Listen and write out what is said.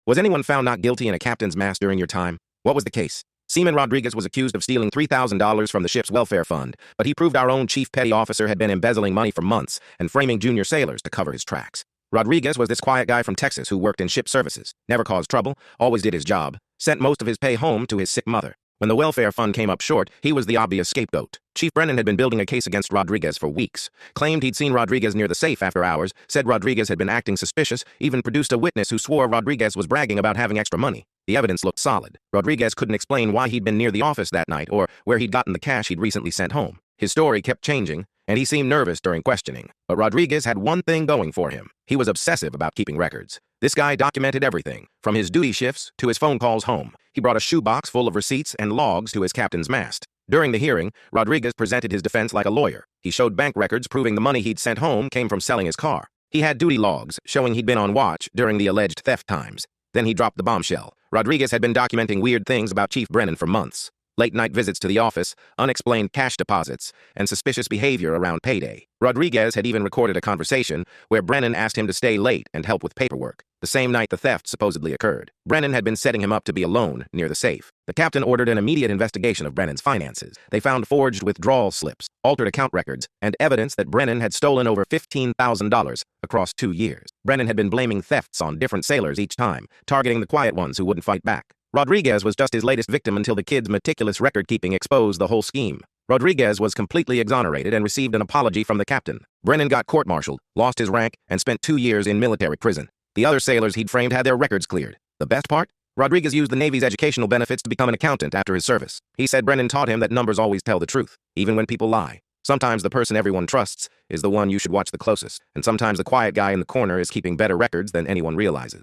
Was anyone found not guilty in a captain's mast during your time? What was the case? Seaman Rodriguez was accused of stealing $3,000 from the ship's welfare fund, but he proved our own chief petty officer had been embezzling money for months and framing junior sailors to cover his tracks. Rodriguez was this quiet guy from Texas who worked in ship services, never caused trouble, always did his job, sent most of his pay home to his sick mother. When the welfare fund came up short, he was the obvious scapegoat. Chief Brennan had been building a case against Rodriguez for weeks, claimed he'd seen Rodriguez near the safe after hours, said Rodriguez had been acting suspicious, even produced a witness who swore Rodriguez was bragging about having extra money. The evidence looked solid. Rodriguez couldn't explain why he'd been near the office that night or where he'd gotten the cash he'd recently sent home. His story kept changing, and he seemed nervous during questioning. But Rodriguez had one thing going for him. He was obsessive about keeping records. This guy documented everything, from his duty shifts to his phone calls home. He brought a shoebox full of receipts and logs to his captain's mast. During the hearing, Rodriguez presented his defense like a lawyer. He showed bank records proving the money he'd sent home came from selling his car. He had duty logs showing he'd been on watch during the alleged theft times. Then he dropped the bombshell. Rodriguez had been documenting weird things about Chief Brennan for months. Late-night visits to the office, unexplained cash deposits, and suspicious behavior around payday. Rodriguez had even recorded a conversation where Brennan asked him to stay late and help with paperwork, the same night the theft supposedly occurred. Brennan had been setting him up to be alone near the safe. The captain ordered an immediate investigation of Brennan's finances. They found forged withdrawal slips, altered account records, and evidence that Brennan had stolen over $15,000 across 2 years. Brennan had been blaming thefts on different sailors each time, targeting the quiet ones who wouldn't fight back. Rodriguez was just his latest victim until the kid's meticulous record-keeping exposed the whole scheme. Rodriguez was completely exonerated and received an apology from the captain. Brennan got court-martialed, lost his rank, and spent 2 years in military prison. The other sailors he'd framed had their records cleared. The best part? Rodriguez used the Navy's educational benefits to become an accountant after his service. He said Brennan taught him that numbers always tell the truth, even when people lie. Sometimes the person everyone trusts is the one you should watch the closest, and sometimes the quiet guy in the corner is keeping better records than anyone realizes.